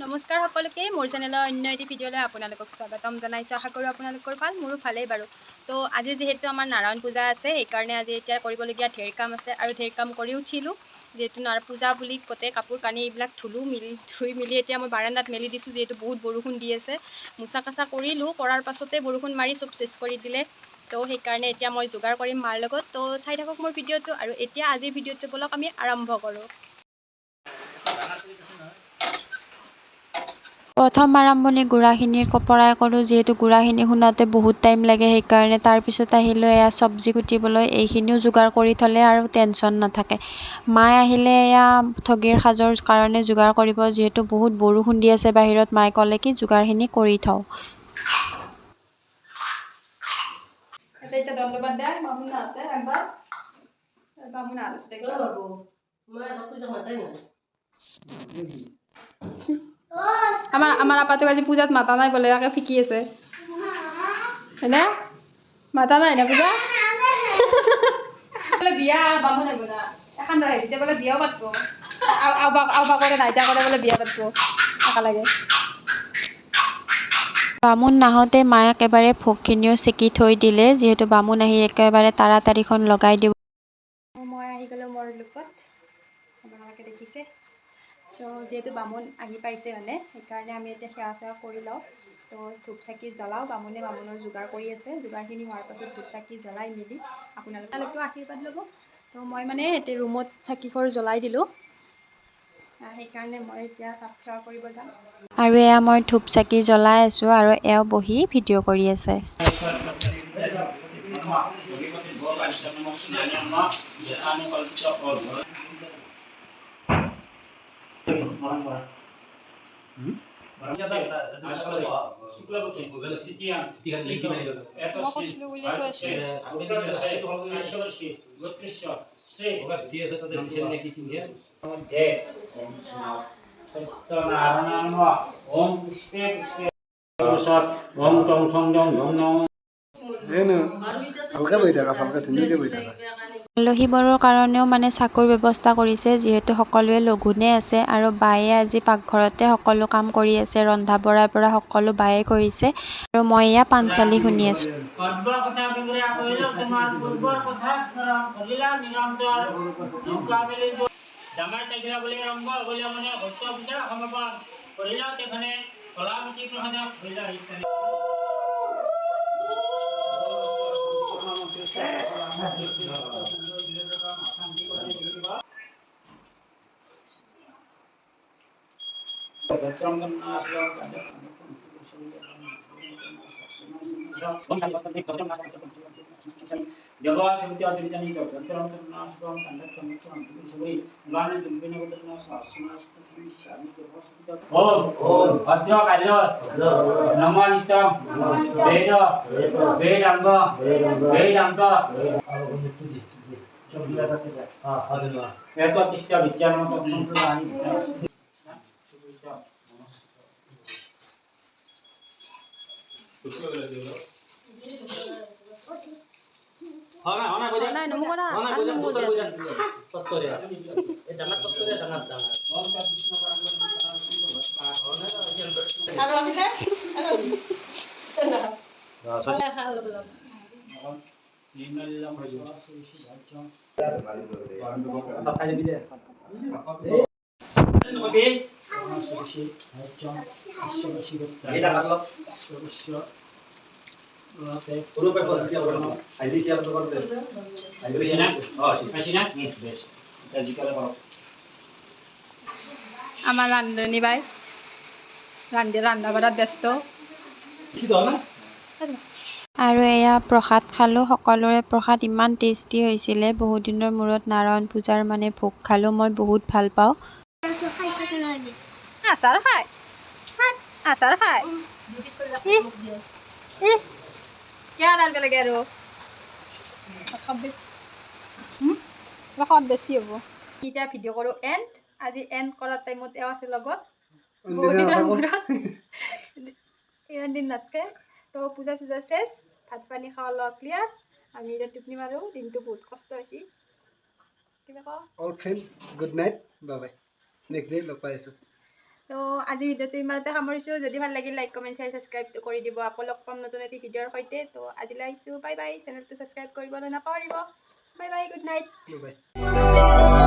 নমস্কাৰ সকলোকে মোৰ চেনেলৰ অন্য এটি ভিডিঅ'লৈ আপোনালোকক স্বাগতম জনাইছোঁ। আশা কৰোঁ আপোনালোকৰ ভাল, মোৰো ভালেই বাৰু। তো আজি যিহেতু আমাৰ নাৰায়ণ পূজা আছে, সেইকাৰণে আজি এতিয়া কৰিবলগীয়া ঢেৰ কাম আছে আৰু ঢেৰ কাম কৰি উঠিলোঁ। যিহেতু পূজা বুলি গোটেই কাপোৰ কানি এইবিলাক ধুই মেলি এতিয়া মই বাৰাণ্ডাত মেলি দিছোঁ, যিহেতু বহুত বৰষুণ দি আছে। মোচা কাচা কৰিলোঁ, কৰাৰ পাছতে বৰষুণ মাৰি চব চেচ কৰি দিলে। তো সেইকাৰণে এতিয়া মই যোগাৰ কৰিম মাৰ লগত। তো চাই থাকক মোৰ ভিডিঅ'টো, আৰু এতিয়া আজিৰ ভিডিঅ'টো বলক আমি আৰম্ভ কৰোঁ। প্ৰথম আৰম্ভণি গুড়াখিনিৰ পৰাই কৰোঁ, যিহেতু গুড়াখিনি খুন্দোতে বহুত টাইম লাগে, সেইকাৰণে তাৰপিছত আহিলোঁ এয়া চব্জি কুটিবলৈ। এইখিনিও যোগাৰ কৰি থ'লে আৰু টেনশ্যন নাথাকে। মায়ে আহিলে এয়া ঠগীৰ সাজৰ কাৰণে যোগাৰ কৰিব, যিহেতু বহুত বৰষুণ দি আছে বাহিৰত। মায়ে ক'লে কি যোগাৰখিনি কৰি থওঁ। আমাৰ আপাটোক আজি পূজাত মাতা নাই বোলে, তাকে ফিকি আছে হয়নে? মাতা নাই না পূজা বোলে বিয়া বামুণ আহিব না এখন তেতিয়া বোলে বিয়াও পাতব, আওবা কৰে নাইতা কৰে বোলে বিয়া পাতব একেলগে। বামুণ নাহোঁতে মায়ে একেবাৰে ভোগখিনিও চেকি থৈ দিলে, যিহেতু বামুণ আহি একেবাৰে তাড়াতাড়িখন লগাই দিব। মই আহি গ'লোঁ মোৰ লুকত, আপোনালোকে দেখিছে। তো যিহেতু বামুণ আহি পাইছে মানে, সেইকাৰণে আমি এতিয়া সেৱা চেৱা কৰি লওঁ। তো ধূপ চাকি জ্বলাওঁ, বামুণৰ যোগাৰ কৰি আছে। যোগাৰখিনি হোৱাৰ পাছত ধূপ চাকি জ্বলাই মেলি আপোনালোকেও আশীৰ্বাদ ল'ব। তো মই মানে এতিয়া ৰুমত চাকিখোৰ জ্বলাই দিলোঁ, সেইকাৰণে মই এতিয়া তাত সেৱা কৰিব যাম। আৰু এয়া মই ধূপ চাকি জ্বলাই আছোঁ আৰু এওঁ বহি ভিডিঅ' কৰি আছে। আলহীবোৰৰ কাৰণেও মানে চাকুৰ ব্যৱস্থা কৰিছে, যিহেতু সকলোৱে লঘোণে আছে। আৰু বায়ে আজি পাকঘৰতে সকলো কাম কৰি আছে, ৰন্ধা বঢ়াৰ পৰা সকলো বায়ে কৰিছে। আৰু মই এয়া পাঞ্চালি শুনি আছোঁ। আমাৰ ৰান্ধনী বাই ৰন্ধা বঢ়াত ব্যস্ত। আৰু এয়া প্ৰসাদ খালোঁ। সকলোৰে প্ৰসাদ ইমান টেষ্টি হৈছিলে। বহুত দিনৰ মূৰত নাৰায়ণ পূজাৰ মানে ভোগ খালোঁ। মই বহুত ভাল পাওঁ। আচাৰ খায় কিয় ডালব লাগে আৰু সোৱাদ বেছি হ'ব। এতিয়া ভিডিঅ' কৰোঁ এণ্ড। আজি এণ্ড কৰাৰ টাইমত এওঁ আছে লগত, বহুত দিনৰ মূৰত ইমান দিন নাথাকে। তো পূজা চূজা চেছ, ভাত পানী খাৱা লোৱা ক্লিয়াৰ। আমি এতিয়া টোপনি মাৰোঁ, দিনটো বহুত কষ্ট হৈছে। কিবা কওঁ? All friend good night, bye bye. Next day লগ পাই আছোঁ। তো তো আজি ভিডিঅ'টো ইমানতে সামৰিছোঁ। যদি ভাল লাগিল লাইক কমেণ্ট শ্বেয়াৰ ছাবস্ক্ৰাইবটো কৰি দিব। আকৌ লগ পাম নতুন এটি ভিডিঅ'ৰ সৈতে। তো আজিলৈ আহিছোঁ, বাই বাই। চেনেলটো ছাবস্ক্ৰাইব কৰিবলৈ নাপাহৰিব। Bye bye, good night. বাই।